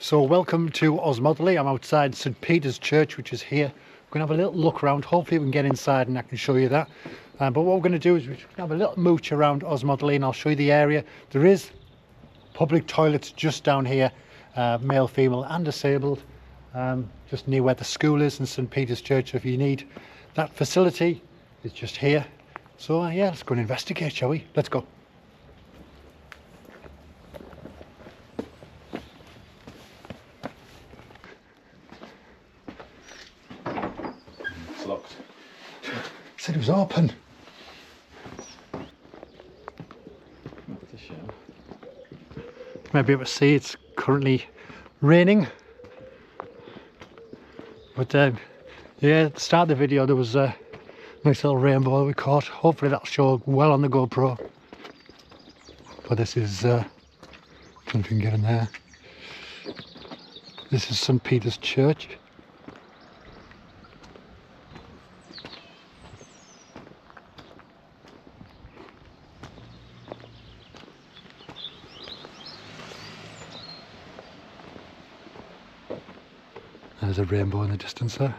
So welcome to Osmotherley. I'm outside St Peter's Church, which is here. We're going to have a little look around. Hopefully we can get inside and I can show you that. But what we're going to do is we're going to have a little mooch around Osmotherley and I'll show you the area. There is public toilets just down here, male, female and disabled, just near where the school is in St Peter's Church. So if you need that facility, it's just here. So yeah, let's go and investigate, shall we? Let's go. It's locked. Said it was open. Maybe able to see it's currently raining. But yeah, at the start of the video there was a nice little rainbow that we caught. Hopefully that'll show well on the GoPro. But this is, I don't know if you can get in there. This is St Peter's Church. There's a rainbow in the distance there.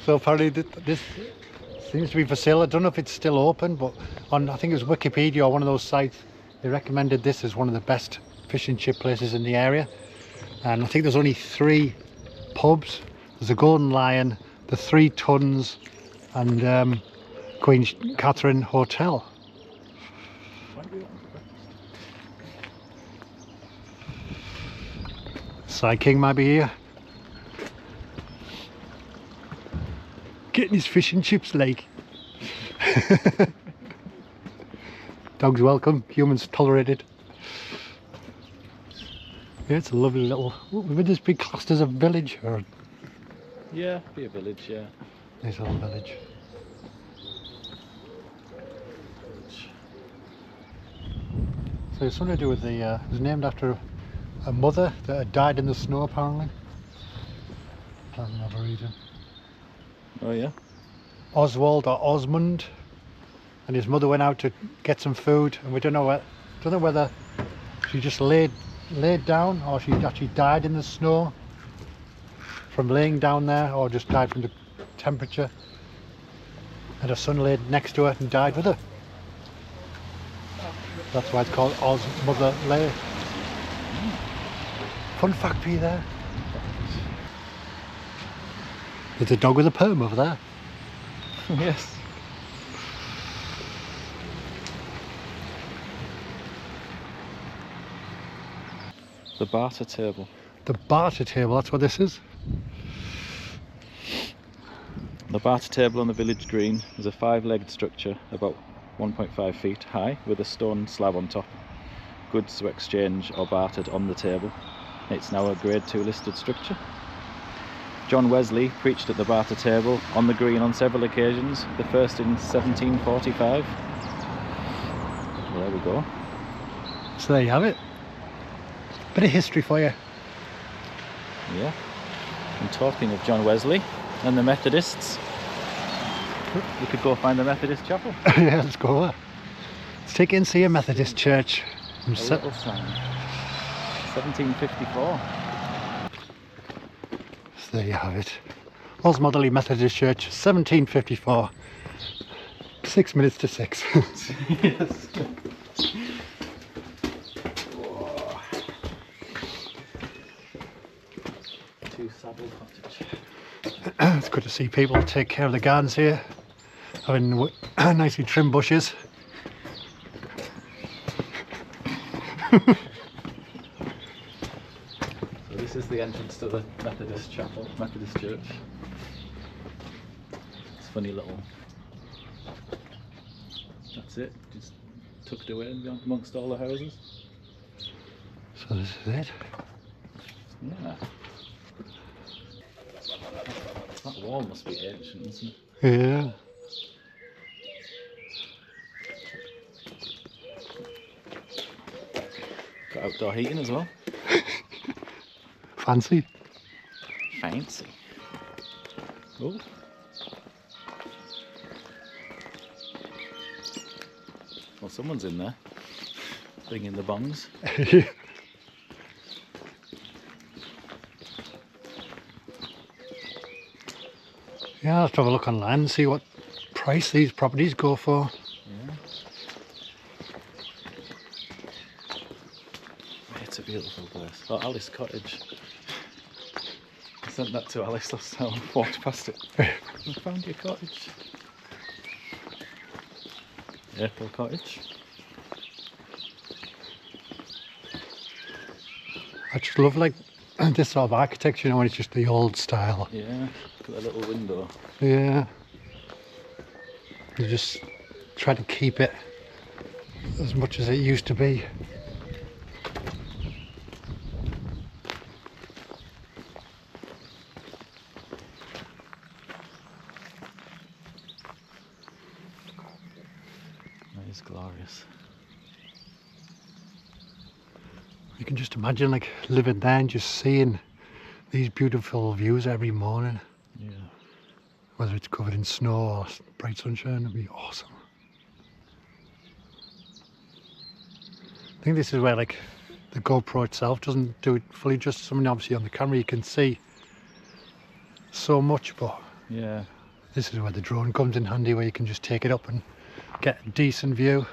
So apparently this seems to be for sale. I don't know if it's still open, but on, I think it was Wikipedia or one of those sites, they recommended this as one of the best fish and chip places in the area. And I think there's only 3 pubs. There's a Golden Lion, the 3 Tons and Queen Catherine Hotel. Side King might be here. Getting his fish and chips like. Dogs welcome, humans tolerated. Yeah, it's a lovely little... Would this be classed as a village or...? Yeah, be a village, yeah. Nice little village. So it's something to do with the... it was named after a mother that had died in the snow apparently. Doesn't have a reason. Oh yeah? Oswald or Osmond, and his mother went out to get some food, and we don't know whether she just laid down or she actually died in the snow from laying down there, or just died from the temperature, and her son laid next to her and died with her. That's why it's called Osmotherley. Fun fact for you there. There's a dog with a perm over there. Yes. The barter table. The barter table, that's what this is. The barter table on the village green is a 5-legged structure about 1.5 feet high with a stone slab on top. Goods were exchanged or bartered on the table. It's now a grade 2 listed structure. John Wesley preached at the barter table on the green on several occasions, the first in 1745. Well, there we go. So there you have it. Bit of history for you. Yeah. And talking of John Wesley and the Methodists, we could go find the Methodist chapel. Yeah, let's go over. Let's take it and see a Methodist church. A little sign. 1754. So there you have it. Osmotherley Methodist Church, 1754. 6 minutes to 6. Yes. Two-saddle cottage. It's good to see people take care of the gardens here, having nicely trimmed bushes. So this is the entrance to the Methodist chapel, Methodist church. It's a funny little... That's it, just tucked away amongst all the houses. So this is it. Yeah. That wall must be ancient, isn't it? Yeah. Got outdoor heating as well. Fancy. Fancy. Oh. someone's in there. Bringing the bongs. Yeah, I'll have to have a look online and see what price these properties go for. Yeah. It's a beautiful place. Oh, Alice Cottage. I sent that to Alice last time. I walked past it. I found your cottage. April Cottage. I just love like this sort of architecture, you know, when it's just the old style. Yeah, look at that little window. Yeah. You just try to keep it as much as it used to be. That is glorious. You can just imagine like living there and just seeing these beautiful views every morning. Yeah. Whether it's covered in snow or bright sunshine, it'd be awesome. I think this is where like the GoPro itself doesn't do it fully justice. I mean, obviously on the camera you can see so much, but Yeah. this is where the drone comes in handy, where you can just take it up and get a decent view.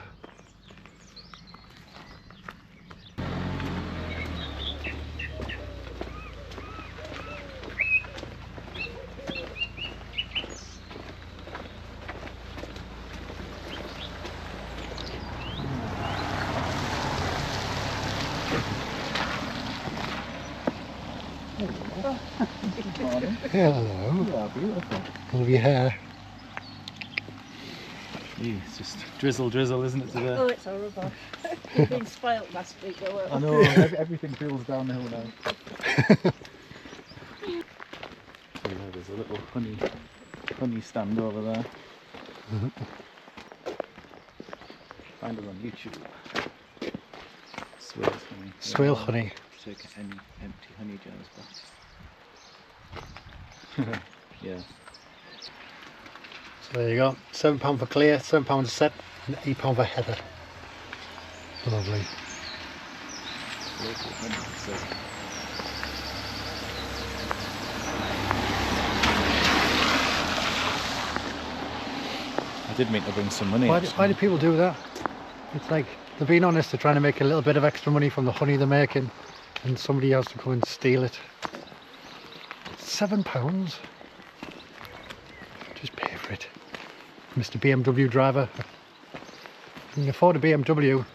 Hello. Yeah, beautiful. Love your hair. Gee, it's just drizzle, isn't it, today? Oh, it's horrible. You've been spoilt last week, though. I know, everything feels downhill now. Yeah, there's a little honey stand over there. Find it on YouTube. Swale honey. Swale honey. Take any empty honey jars back. Yeah. So there you go. £7 for clear, £7 a set, and £8 for heather. Lovely. Local honey, so. I did mean to bring some money. Why do people do that? It's like they're being honest, they're trying to make a little bit of extra money from the honey they're making, and somebody else to come and steal it. £7? Just pay for it. Mr. BMW driver. You can afford a BMW.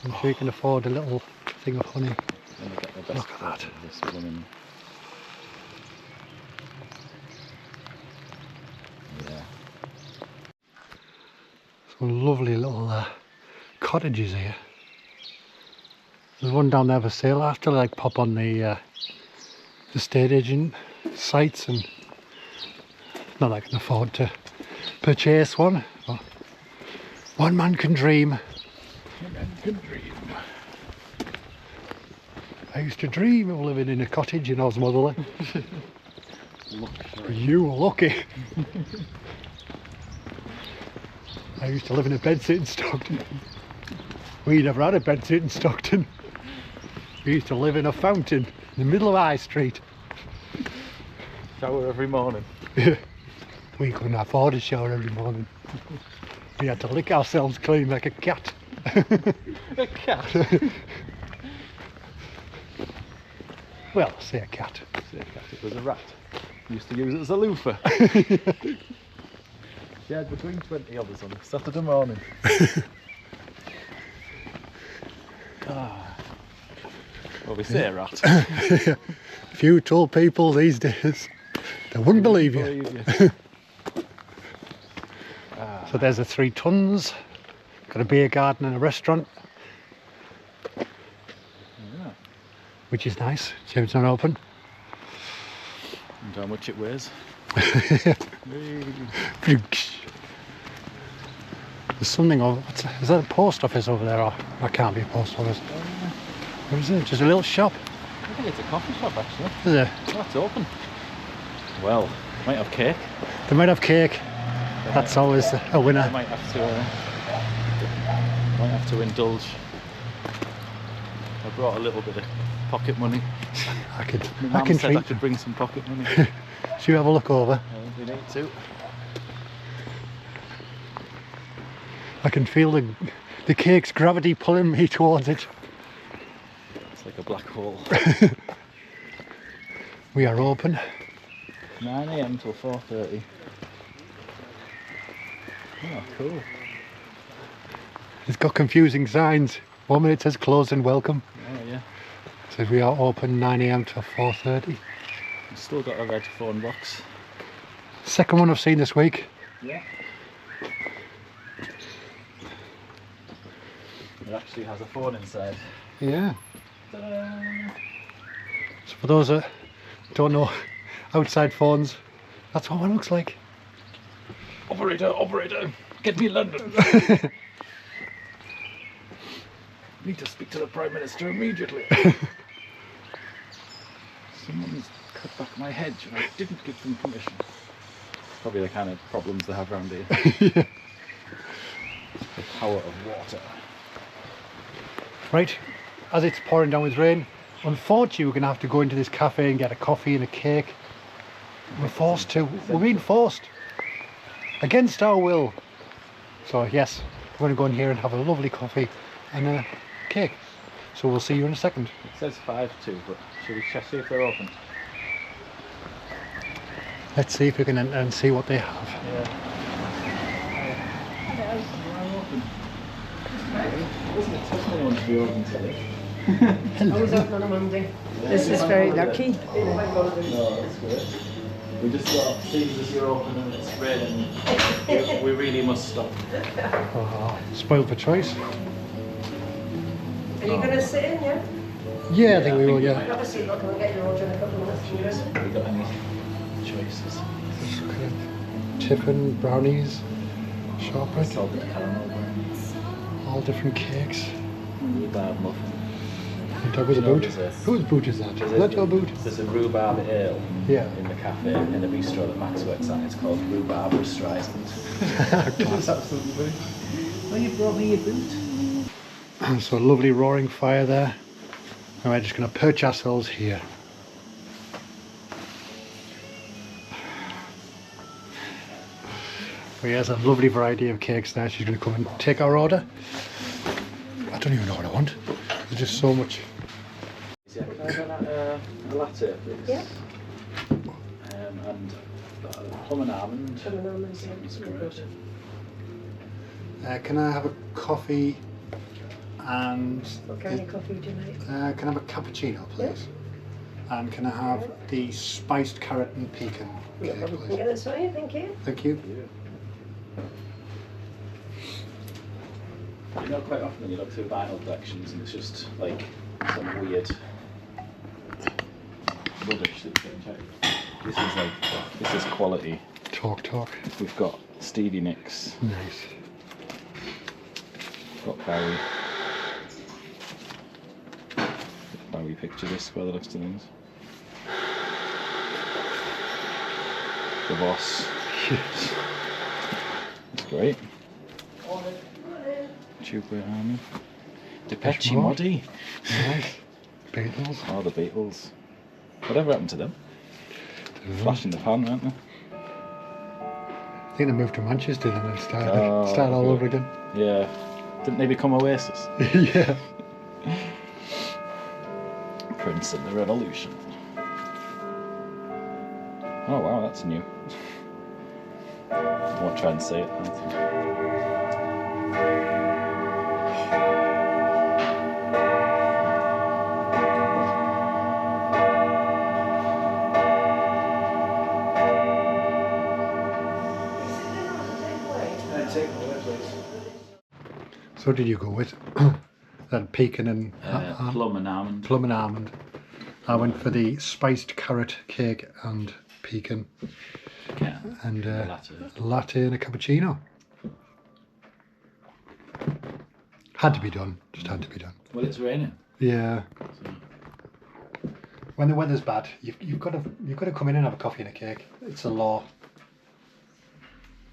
I'm sure you can afford a little thing of honey. Let me get the best Look at that. of this blooming. Yeah. Some lovely little cottages here. There's one down there for sale. I have to like pop on the estate agent sites, and not that I can afford to purchase one, but one man can dream. One man can dream. I used to dream of living in a cottage in Osmotherley. You were lucky. I used to live in a bedsit in Stockton. We never had a bedsit in Stockton. We used to live in a fountain in the middle of High Street. Shower every morning. We couldn't afford a shower every morning. We had to lick ourselves clean like a cat. A cat? Well, say a cat. Say a cat, it was a rat. Used to use it as a loofah. She had between 20 of us on a Saturday morning. Well, we say a rat. If you told people these days, they wouldn't believe you. So there's the 3 tons. Got a beer garden and a restaurant, Yeah. which is nice. See if it's not open. And how much it weighs. There's something over. Is that a post office over there? Or that can't be a post office. What is it? Just a little shop. I think it's a coffee shop actually. Is it? Oh, it's open. Well, might have cake. They might have cake. That's always a winner. I might have to Might have to indulge. I brought a little bit of pocket money. I can My mum said I treat. could bring some pocket money. Should we have a look over? We need to. I can feel the cake's gravity pulling me towards it. It's like a black hole. We are open. 9 AM till 4:30. Oh, cool. It's got confusing signs. 1 minute says closed and welcome. Oh yeah. It says we are open 9 AM till 4:30. I've still got a red phone box. Second one I've seen this week. Yeah. It actually has a phone inside. Yeah. Ta-da! So for those that don't know, outside phones, that's what one looks like. Operator, get me London. Need to speak to the Prime Minister immediately. Someone's cut back my hedge and I didn't give them permission. Probably the kind of problems they have around here. Yeah. The power of water. Right, as it's pouring down with rain, unfortunately we're going to have to go into this cafe and get a coffee and a cake. We're forced to. We're being forced. Against our will. So yes, we're going to go in here and have a lovely coffee and a cake. So we'll see you in a second. It says 5-2, but should we check see if they're open? Let's see if we can enter and see what they have. Wasn't expecting anyone to be open today. I was open on a Monday. This is very lucky. No, that's great. We just got seems as you're open and it's raining. We really must stop. Oh, spoiled for choice. Are you going to sit in, yeah? Yeah, I think we will, yeah. Have a seat, look, and we'll get your order in a couple of minutes. Have we got any choices? Tiffin, brownies, shortbread, Salted caramel brownies. all different cakes. Rhubarb muffin. You talk with a Do you know boot? there's a- Whose boot is that? Is that your boot? There's a rhbarb ale Yeah. in the cafe in a bistro that Max works at. It's called Rhubarb Streisand. That's absolutely brilliant. Well, you brought me your boot. So a lovely roaring fire there. And we're just going to perch ourselves here. So he has a lovely variety of cakes there. She's going to come and take our order. I don't even know what I want. There's just so much. Yeah, can I have a latte, please? Yeah. And plum and almond. Plum and almonds, yeah. Sounds great. Can I have a coffee and... What kind of coffee do you like? can I have a cappuccino, please? And can I have the spiced carrot and pecan cake, Yeah, please? that's fine, thank you. Thank you. You know, quite often when you look through vinyl collections and it's just like some weird rubbish that you can check. This is quality. Talk. We've got Stevie Nicks, Nice. got Bowie Picturesque by the looks of things. The Boss. Yes. That's great. Tubeway Army. Depeche Mode. Mode. Nice. Beatles. Oh, the Beatles. Whatever happened to them? Flash in the pan, weren't they? I think they moved to Manchester and then started all good. over again. Yeah. Didn't they become Oasis? Yeah. Prince and the Revolution. Oh wow, that's new. I won't try and say it. So what did you go with? That pecan and Plum and almond. plum and almond. I went for the spiced carrot cake and pecan Yeah. and Latte. latte and a cappuccino. Had to be done. Just had to be done. Well, it's raining. Yeah. So. When the weather's bad, you've got to come in and have a coffee and a cake. It's a law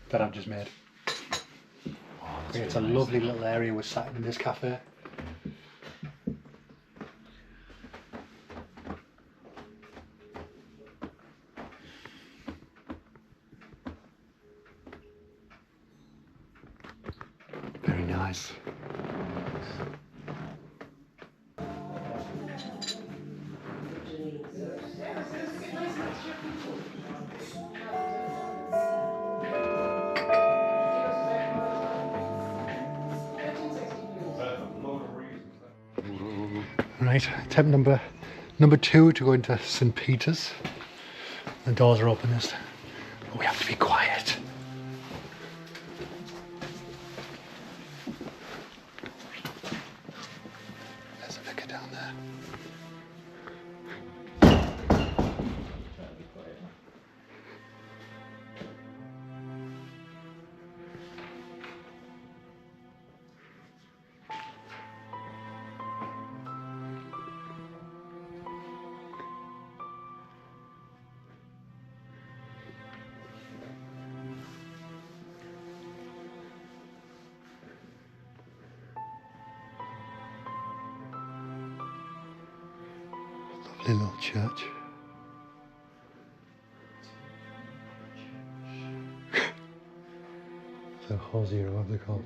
that I've just made. Oh, creates a lovely little area we're sat in this cafe. Very nice. Right, attempt number 2 to go into St. Peter's. The doors are open, but we have to be quiet. There's a vicar down there. Lovely little church. So Hosier, what are they called?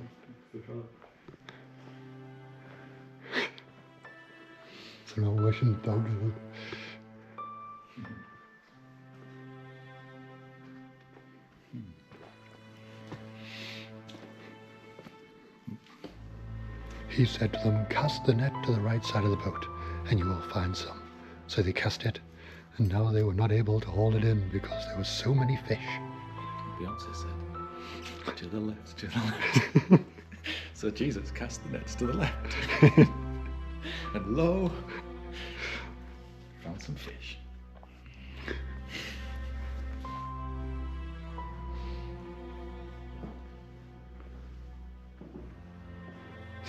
It's an old Russian dog. He said to them, cast the net to the right side of the boat and you will find some. So they cast it, and now they were not able to haul it in because there were so many fish. Beyonce said, to the left, to the left. So Jesus cast the nets to the left. And lo, found some fish.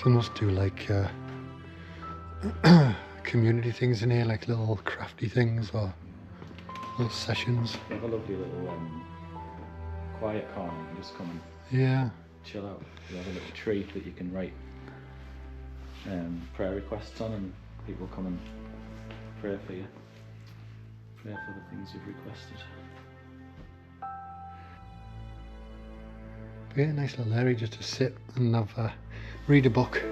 Some must do like community things in here, like little crafty things or little sessions. We have a lovely little quiet corner. You can just come and Yeah. chill out. We have a little tree that you can write prayer requests on, and people come and pray for you. Pray for the things you've requested. But yeah, nice little area just to sit and have read a book.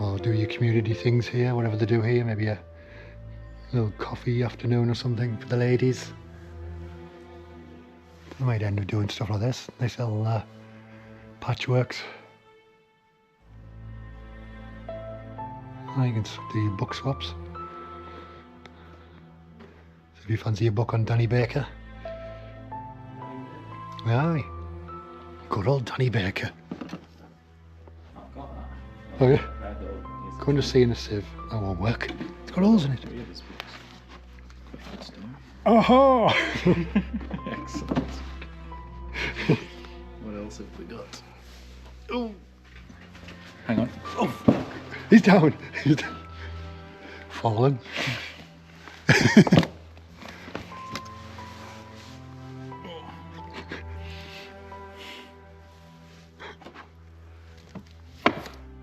Or do your community things here, whatever they do here, maybe a little coffee afternoon or something for the ladies. I might end up doing stuff like this, nice little patchworks. Oh, you can do your book swaps. So if you fancy a book on Danny Baker. Aye, good old Danny Baker. I've got that. Oh yeah? Going to see in a sieve, that won't work. It's got holes in it. Oh! Excellent. What else have we got? Oh! Hang on. Oh! He's down! He's down. Fallen.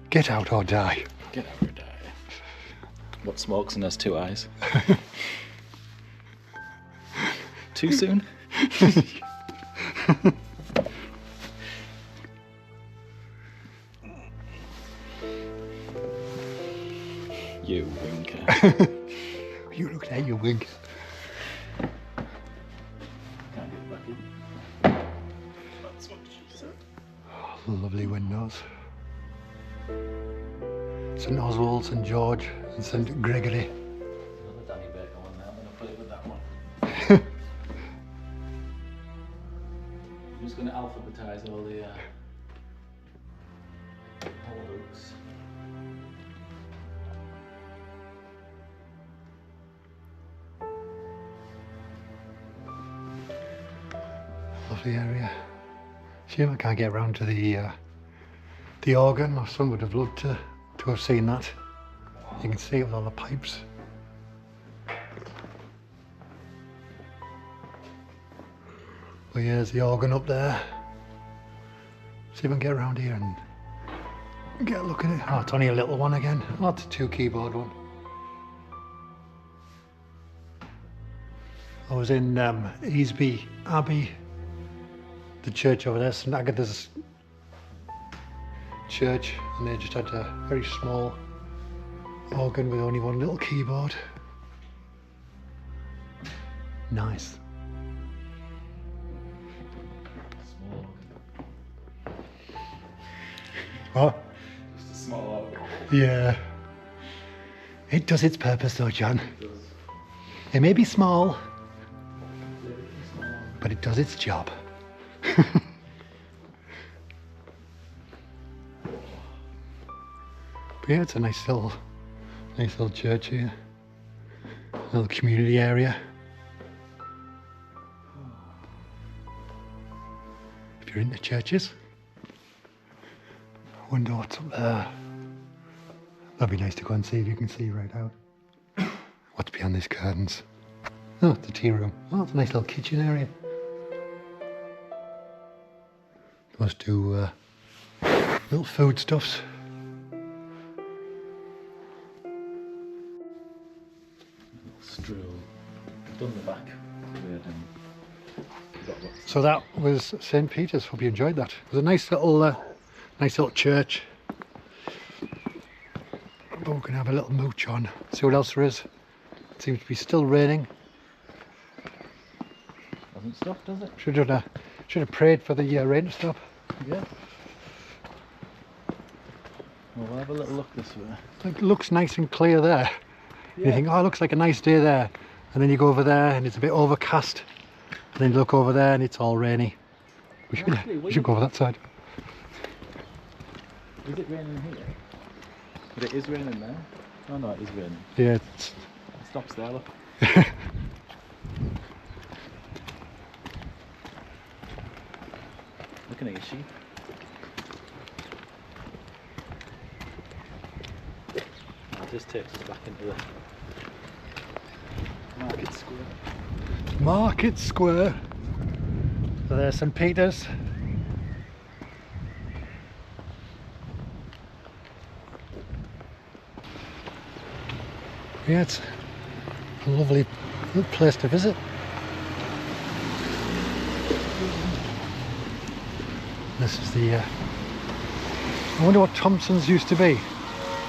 Get out or die. Get out or die. What smokes and has two eyes? Too soon? You winker. You look at you wink. Can't get back in. That's what she said. Oh, lovely windows. St Oswald, St George and St Gregory. Another Danny Baker one there. I'm going to play with that one. I'm just going to alphabetise all the books. Lovely area. Shame I can't get around to the organ. My son would have loved to have seen that. You can see it with all the pipes. Well, here's the organ up there. See if I can get around here and get a look at it. Oh, it's only a little one again. Oh, it's a 2 keyboard one. I was in Easby Abbey, the church over there, St Agatha's church, and they just had a very small organ with only one little keyboard. Nice. Small. What? Just a small organ. Yeah. It does its purpose though, John. It does. It may be small, but it does its job. But yeah, it's a nice little church here. Little community area. If you're into churches, I wonder what's up there. That'd be nice to go and see if you can see right out. What's behind these curtains? Oh, it's the tea room. Oh, it's a nice little kitchen area. Must do little foodstuffs. Stroll. Done the back. So that was St Peter's. Hope you enjoyed that. It was a nice little church. But we're gonna have a little mooch on. See what else there is. It seems to be still raining. Hasn't stopped, does it? Should have prayed for the rain to stop. Yeah. Well, we'll have a little look this way. It looks nice and clear there. Yeah. You think, oh, it looks like a nice day there, and then you go over there and it's a bit overcast, and then you look over there and it's all rainy. We should go over that side. Is it raining here? But it is raining there. Oh no, it is raining. Yeah, It stops there, look. Looking at your sheep. That just takes us back into the market square. Market Square. So there's St Peter's. Yeah, it's a lovely place to visit. This is the. I wonder what Thompson's used to be.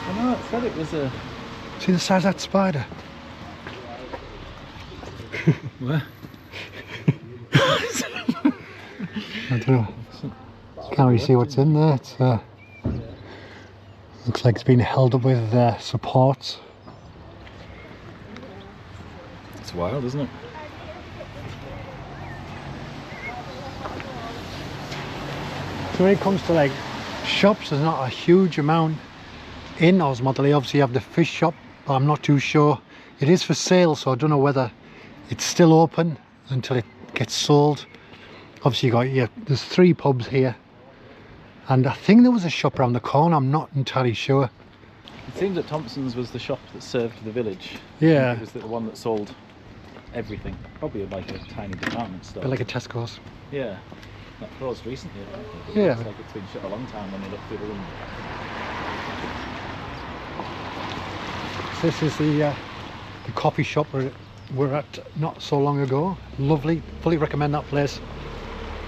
I know, it said it was a... See the size of that spider? Where? I don't know. Can't really see what's in there. It's looks like it's been held up with supports. It's wild, isn't it? So when it comes to like shops, there's not a huge amount in Osmotherley. Obviously you have the fish shop, but I'm not too sure. It is for sale, so I don't know whether it's still open until it gets sold. Obviously there's 3 pubs here, and I think there was a shop around the corner. I'm not entirely sure. It seems that Thompson's was the shop that served the village. Yeah. It was the one that sold everything. Probably like a tiny department store. Bit like a Tesco's. Yeah. That closed recently, I think. It Yeah. looks like it's been shut a long time when you look through the window. This is the coffee shop where we're at not so long ago. Lovely, fully recommend that place.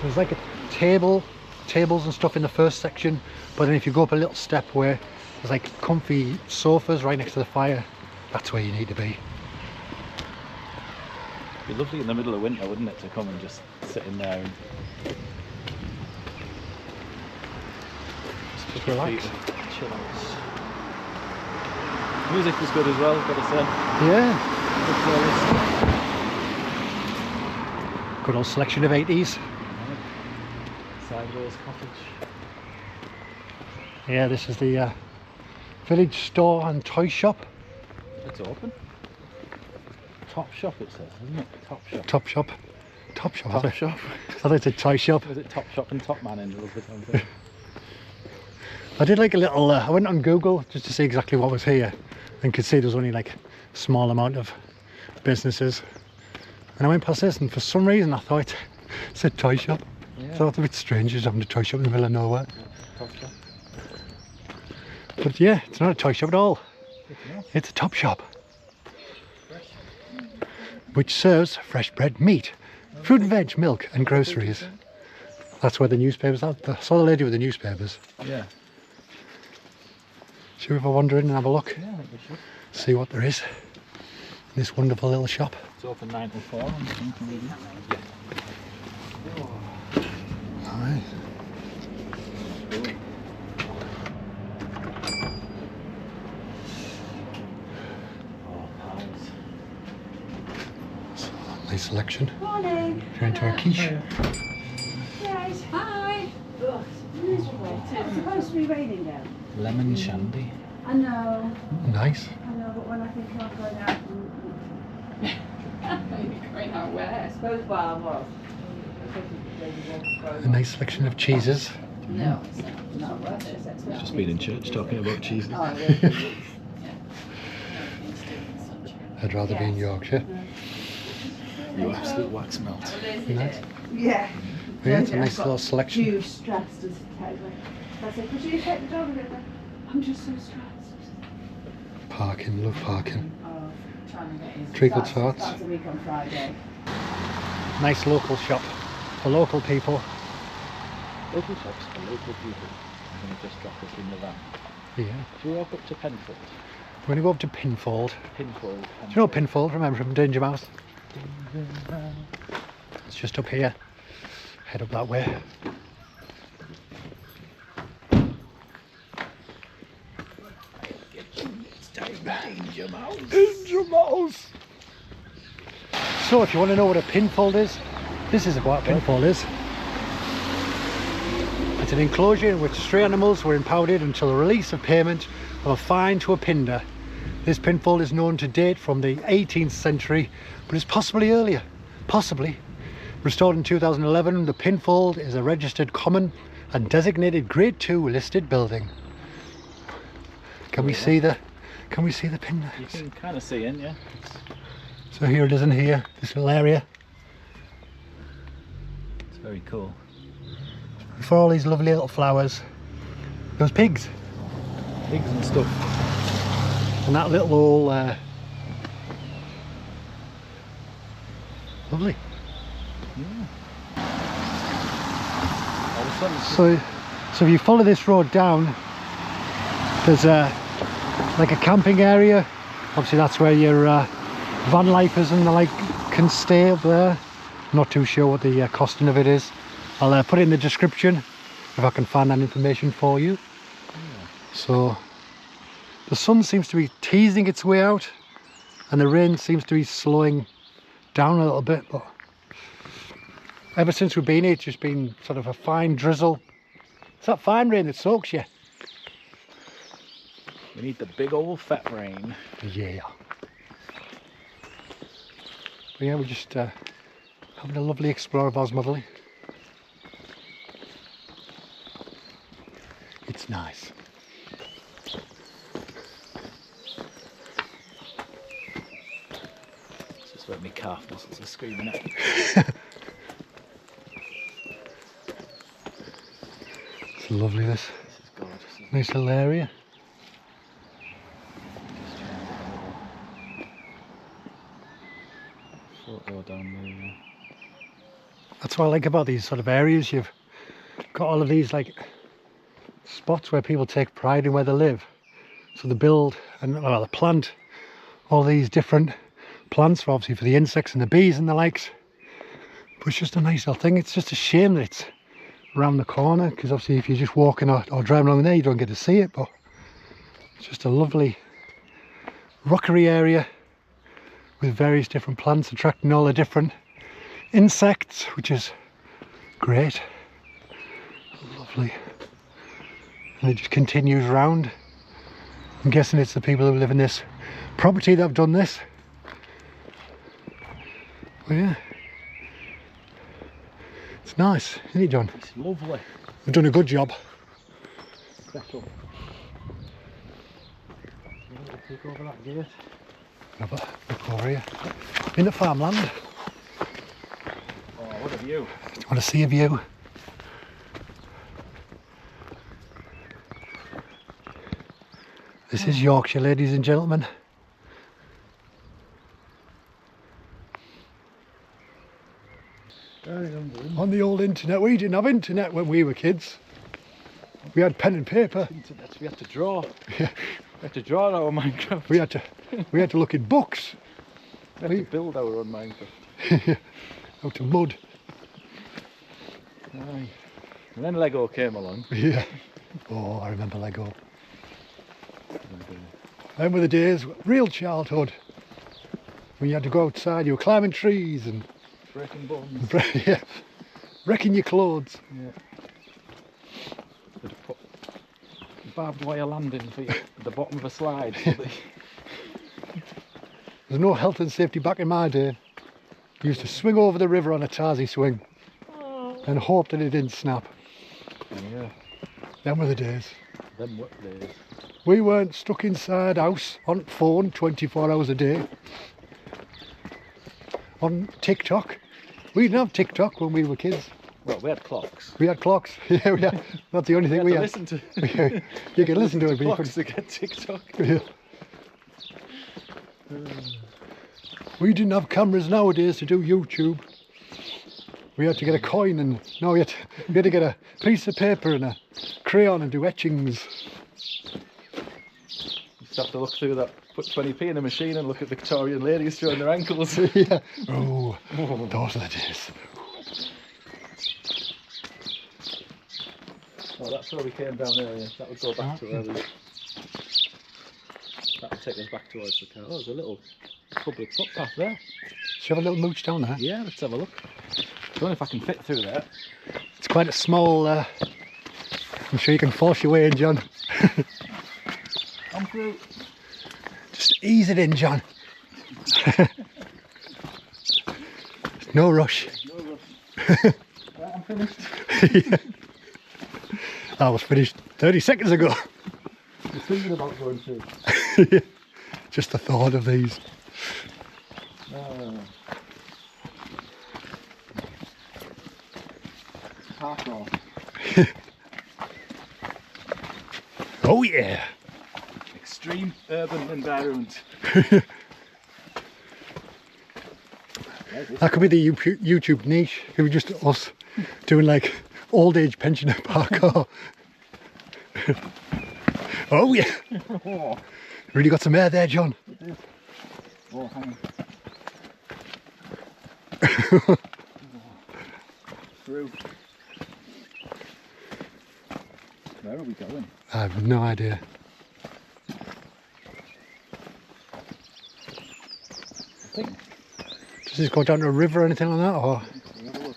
There's like a tables and stuff in the first section, but then if you go up a little step where there's like comfy sofas right next to the fire, that's where you need to be. It'd be lovely in the middle of winter, wouldn't it, to come and just sit in there and Just relax. chill out. Music was good as well, gotta say. Yeah, Good playlist. good old selection of 80s. Sideways cottage. Yeah, this is the village store and toy shop. It's open. Top shop it says, isn't it? Top shop. Top shop. Top shop. Top shop. I thought it's a toy shop. Was it Top Shop and Top Man in Elizabeth? I did like a little, I went on Google just to see exactly what was here, and could see there was only like a small amount of businesses. And I went past this, and for some reason I thought it said toy shop. Yeah. Yeah. So it's a bit strange just having a toy shop in the middle of nowhere. Top shop. But yeah, it's not a toy shop at all. It's a top shop. Which serves fresh bread, meat, fruit and veg, milk and groceries. That's where the newspapers are. I saw the lady with the newspapers. Yeah. Should we have a wander in and have a look? Yeah, I think we should. See what there is in this wonderful little shop. It's open 9 till 4 on Sunday. Alright. Nice selection. Morning. If you're into a quiche. Yes. Hi. Ugh, it's miserable. It's supposed to be raining down. Lemon shandy. I know. Nice. I know, but when I think I'm going out, you're going out where? I suppose where I was. A nice selection of cheeses. No, it's not worth it. It's Just been in church talking about cheese. Oh, really? I'd rather be in Yorkshire. You absolute wax melt. Nice. Yeah. But yeah, it's a nice little selection. Too stressed as terribly. I said, could you take the dog a bit? I'm just so stressed. Parking, love parking. Oh, trying to get his. Treacle tarts. That's a week on Friday. Nice local shop for local people. Local shops for local people. I'm going to just drop this in the van. Yeah. Should we walk up to Penfold? We're going to go up to Pinfold. Pinfold. Do you know Pinfold? Remember from Danger Mouse? It's just up here. Head up that way. Danger Mouse. Danger Mouse! So if you want to know what a pinfold is, this is what a pinfold is. It's an enclosure in which stray animals were impounded until the release of payment of a fine to a pinder. This pinfold is known to date from the 18th century, but is possibly earlier. Possibly. Restored in 2011, the pinfold is a registered common and designated Grade 2 listed building. Can we see the pin? You can kind of see in, yeah. So here it is in here, this little area. It's very cool. For all these lovely little flowers. Those pigs. Pigs and stuff. And that little old lovely. So if you follow this road down, there's like a camping area. Obviously that's where your van lifers and the like can stay up there. Not too sure what the costing of it is. I'll put it in the description if I can find that information for you. So the sun seems to be teasing its way out and the rain seems to be slowing down a little bit, but ever since we've been here it's just been sort of a fine drizzle. It's that fine rain that soaks you. We need the big old fat rain. Yeah. But yeah, we're just having a lovely explore of Osmotherley. It's nice. It's just where my calf muscles are screaming at me. It's lovely, this. This is gorgeous. Isn't it? Nice little area. Photo down there. That's what I like about these sort of areas. You've got all of these like spots where people take pride in where they live. So they build and well, they plant all these different plants for obviously for the insects and the bees and the likes. But it's just a nice little thing. It's just a shame that it's around the corner because obviously if you're just walking or driving along there you don't get to see it, but it's just a lovely rockery area with various different plants attracting all the different insects, which is great. Lovely. And it just continues round. I'm guessing it's the people who live in this property that have done this. Well, yeah. It's nice, isn't it, John? It's lovely. They've done a good job. Special. Take over that gate. Have a look over here. In the farmland. Oh, what a view. Do you want to see a view? This is Yorkshire, ladies and gentlemen. On the old internet. We didn't have internet when we were kids. We had pen and paper. Internet, we had to draw. Yeah. We had to draw our own Minecraft. We had to look in books. We had to build our own Minecraft. Out of mud. Aye. And then Lego came along. Yeah. Oh, I remember Lego. Them were the days, real childhood. When you had to go outside, you were climbing trees and Breaking bones. yeah, wrecking your clothes. Yeah. They'd put barbed wire landing for you at the bottom of a slide. So There's no health and safety back in my day. You used to swing over the river on a tarsy swing and hope that it didn't snap. yeah, Them were the days. them were days. We weren't stuck inside house on phone 24 hours a day. On TikTok. We didn't have TikTok when we were kids. Well, we had clocks. We had clocks. Yeah, we had. Not the only thing we had. Listen to. You could listen to it, but you Clocks couldn't. to get TikTok. Yeah. We didn't have cameras nowadays to do YouTube. We had to get a coin and we had to get a piece of paper and a crayon and do etchings. You just have to look through that. Put 20p in a machine and look at Victorian ladies showing their ankles. Yeah. Oh, those are the days. Oh, that's where we came down earlier. That would go back to where we. That would take us back towards the car. Oh, there's a little public footpath there. Should we have a little mooch down there? Yeah, let's have a look. I don't know if I can fit through there. It's quite a small. I'm sure you can force your way in, John. Come through. Just ease it in, John. No rush. No rush. Right, I'm finished. I was finished 30 seconds ago. I was thinking about going through. Just the thought of these. Hardcore. Oh yeah. Extreme urban environment. That could be the YouTube niche. It would just us doing like old age pensioner parkour. Oh yeah. Oh, Really got some air there, John. it is. Oh, hang on. Through. Where are we going? I have no idea. I think. Does this go down to a river or anything like that, or? We'll have a look.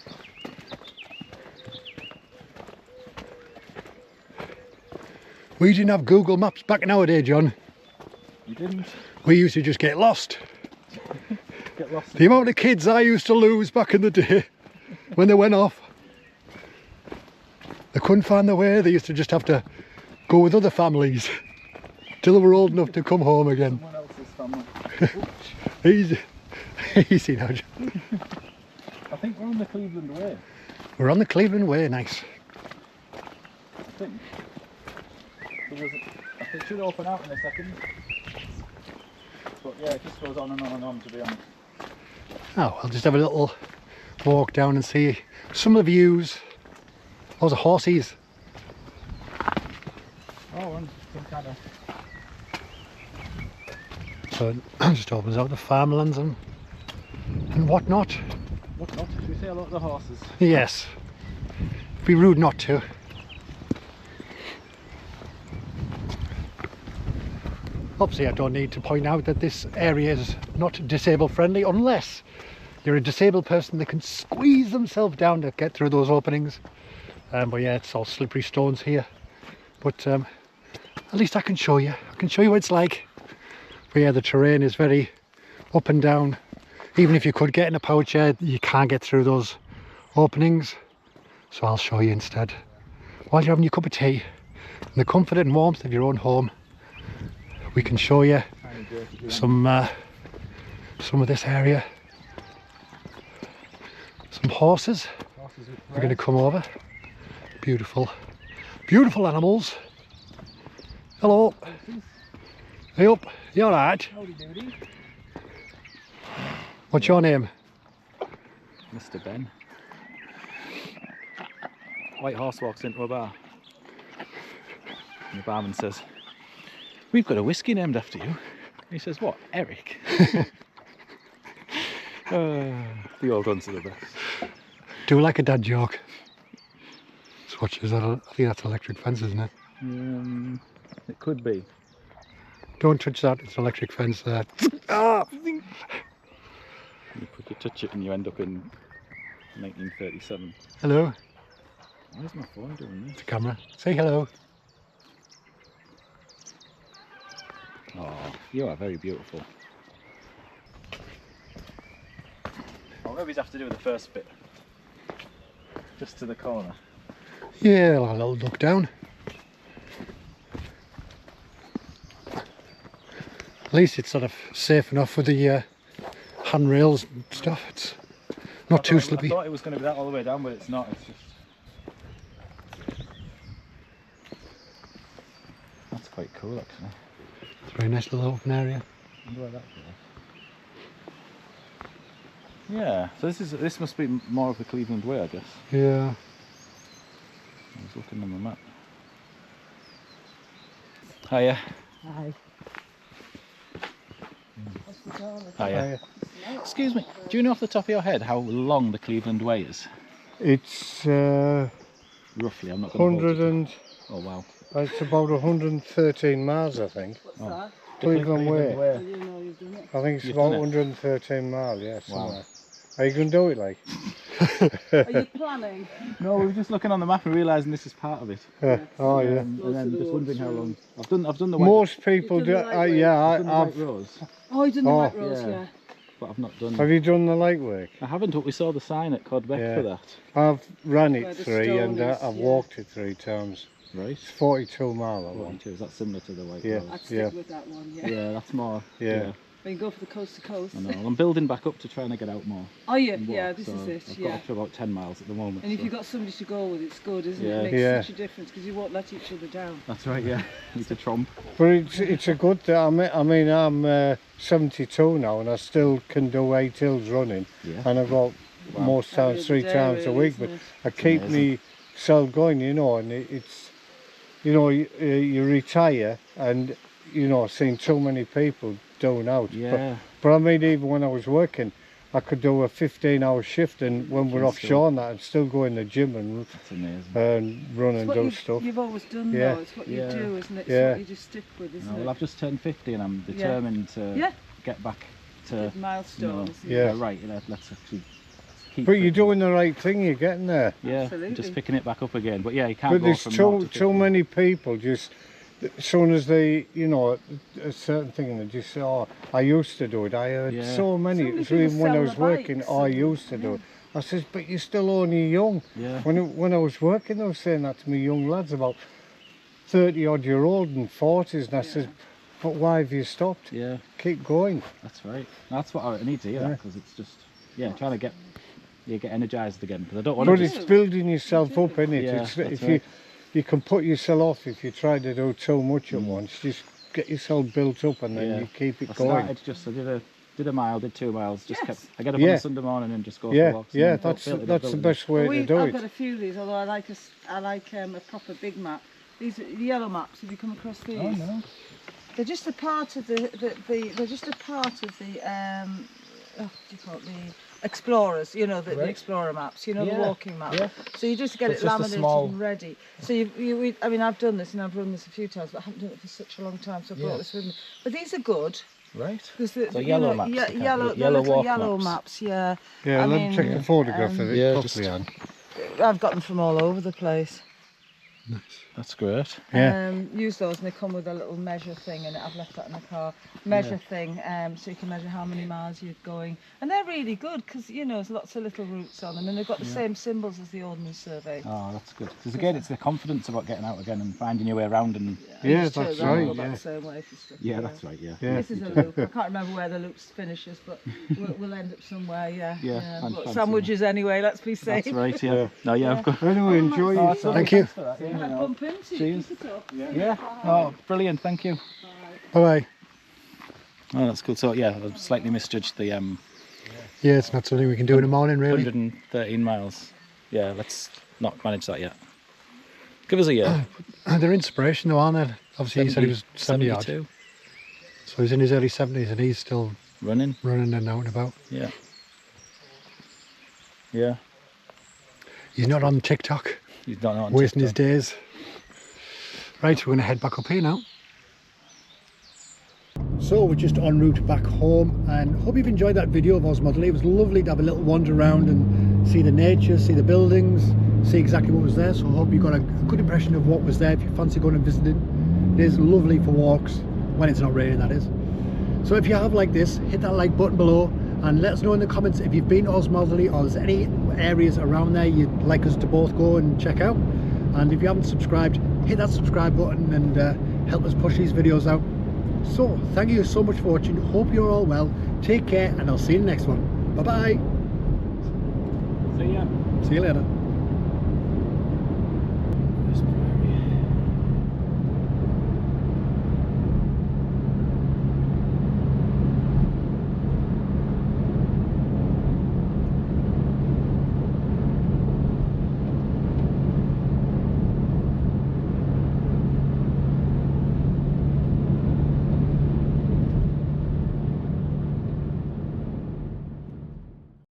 We didn't have Google Maps back in our day, John. You didn't We used to just get lost. get lost. The amount of kids I used to lose back in the day when they went off. They couldn't find their way. They used to just have to go with other families till they were old enough to come home again. Someone else's family. Easy, easy now, John. I think we're on the Cleveland Way. We're on the Cleveland Way, nice. I think. I think it should open out in a second. But yeah, it just goes on and on and on, to be honest. Oh, I'll just have a little walk down and see some of the views. Those are horses. Oh, and some kind of. So it just opens out the farmlands and whatnot. What not? Should we say hello to the horses? Yes. It'd be rude not to. Obviously I don't need to point out that this area is not disabled friendly unless you're a disabled person that can squeeze themselves down to get through those openings. But yeah, it's all slippery stones here. But at least I can show you. I can show you what it's like. But yeah, the terrain is very up and down. Even if you could get in a power chair, you can't get through those openings. So I'll show you instead. While you're having your cup of tea, in the comfort and warmth of your own home, we can show you some of this area. Some horses. We're going to come over. Beautiful, beautiful animals. Hello. Hey up, you alright? Howdy doody. What's your name? Mr. Ben. White horse walks into a bar. And the barman says, "We've got a whiskey named after you." He says, "What, Eric?" The old ones are the best. Do like a dad joke. Let's watch, is that I think that's electric fence, isn't it? It could be. Don't touch that, it's electric fence there. Ah! You touch it and you end up in 1937. Hello, Where's my phone doing this? the camera. Say hello. Oh, you are very beautiful. I'll maybe have to do the first bit. Just to the corner. Yeah, a little look down. At least it's sort of safe enough with the handrails and stuff. It's not too slippy. I thought it was going to be that all the way down, but it's not. It's just. That's quite cool, actually. It's a very nice little open area. I wonder where that goes. Yeah, so this must be more of the Cleveland way, I guess. Yeah. I was looking on the map. Hiya. Hi. Hiya. Excuse me, do you know off the top of your head how long the Cleveland Way is? It's Roughly, I'm not going to hold 100 you to- and Oh wow. it's about 113 miles, I think. What's Oh. that? Cleveland Way. Well, you know you've done it. I think it's You've about done it? 113 miles. Yeah, Wow. somewhere. Are you going to do it like? Are you planning? No, we were just looking on the map and realising this is part of it. Oh yeah. And Lots then of the just wondering how roads, long. I've done the white. Most people You've do. done the light Yeah, I've done the white I've. rose, Oh, you done the Oh, white rose, yeah. yeah. but I've not done. Have you done the light work? I haven't, but we saw the sign at Codbeck Yeah. for that. I've ran Where it the 3 and stone is, I've yeah. walked it 3 times. Right. It's 42 mile that one. 42. Is that similar to the white Yeah. rose? I'd stick Yeah. with that one, yeah. Yeah, that's more. Yeah. We can go for the coast to coast. I know. I'm building back up to trying to get out more. Are you? and walk, Yeah, this so is it, I've yeah. got up to about 10 miles at the moment. And if so- you've got somebody to go with, it's good, isn't Yeah. it? It makes Yeah. such a difference because you won't let each other down. That's right. Yeah. Need to tromp. But it's a good thing. I mean I'm 72 now and I still can do 8 hills running. Yeah. And I go Wow. most Every times 3 other day, times a really, week. isn't But it? I keep amazing. myself going, you know, and it's, you know, you retire and, you know, I've seen too many people doing out. Yeah. But I mean, even when I was working, I could do a 15-hour shift and when we're Can offshore and that, I'd still go in the gym and That's amazing. run It's and what do you've, stuff. you've always done Yeah. though, it's what Yeah. you do, isn't it? It's Yeah. what you just stick with, isn't No, well, it? I've just turned 50 and I'm determined to Yeah. get back to. Good milestones. Yeah. Right. Let's actually keep. But you're it. doing the right thing, you're getting there. Yeah. Absolutely. Just picking it back up again. But yeah, you can't But go there's from 0 to 50. too many people just, as soon as they, you know, a certain thing, and they just say, oh, I used to do it. I heard Yeah. so many, So many so even people when I sell was the working, bikes oh, I and- used to do it. I says, but you're still only young. Yeah. When I was working, they were saying that to me, young lads, about 30-odd-year-old and 40s, and I says, but why have you stopped? Yeah. Keep going. That's right. That's what I need to hear Yeah. because it's just trying to get energised again because I don't want But to it's just. building yourself up, innit? Yeah, It's, that's if right. you can put yourself off if you try to do too much at once. Just get yourself built up and then Yeah. you keep I it going. started just I did a mile, did 2 miles, just Yes. kept. I get up on Yeah. a Sunday morning and just go Yeah, for walks. and yeah, then built it up, that's built the it up. best way to do I've it. got a few of these, although I like a proper big map. These are the yellow maps. Have you come across these? Oh no. They're just a part of they're just a part of the what do you call it, the explorers, you know, the Right. explorer maps, you know, the Yeah, walking map. yeah. So you just get It's it just a laminated small- and ready. So I mean, I've done this and I've run this a few times, but I haven't done it for such a long time, so I brought Yeah. this with me. But these are good Right. because So yellow maps, yeah, they can't yellow, be- they're yellow little walk yellow maps. maps. Yeah. Yeah, I let me take mean, a photograph of it yeah, properly, just- Anne. I've got them from all over the place. That's great. Yeah. Use those and they come with a little measure thing in it. I've left that in the car. Measure thing, so you can measure how many miles you're going. And they're really good because, you know, there's lots of little routes on them and they've got the same symbols as the Ordnance Survey. Oh, that's good. Because again, it's the confidence about getting out again and finding your way around and. Yeah, Just turn that's around and right, go back yeah. the same way if you stuck Yeah, there. that's right. Yeah. Yeah. This is a loop. I can't remember where the loop finishes, but we'll end up somewhere, yeah. Yeah, But fancy sandwiches anyway, let's be safe. That's right. Yeah. No, yeah, I've got. Anyway, enjoy Oh, yourself. Thank you. thanks for that, yeah, Might no. bump into you. Cheers. Keep it up. Yeah. Oh, brilliant. Thank you. Bye bye. Oh, that's cool. So yeah, I've slightly misjudged the Yeah, it's not something we can do in the morning, really. 113 miles. Yeah, let's not manage that yet. Give us a year. They're inspiration though, aren't they? Obviously, he said he was 70 odd. 72. So he's in his early 70s and he's still Running. running and out and about. Yeah. Yeah. He's not on TikTok, He's not on wasting his TikTok. days. Right, we're going to head back up here now. So we're just en route back home, and hope you've enjoyed that video of Osmotherley. It was lovely to have a little wander around and see the nature, see the buildings, see exactly what was there. So I hope you got a good impression of what was there if you fancy going and visiting. It is lovely for walks, when it's not raining, that is. So if you have liked this, hit that like button below and let us know in the comments if you've been to Osmotherley or there's any areas around there you'd like us to both go and check out. And if you haven't subscribed, hit that subscribe button and help us push these videos out. So thank you so much for watching. Hope you're all well. Take care and I'll see you in the next one. Bye bye. See ya. See you later.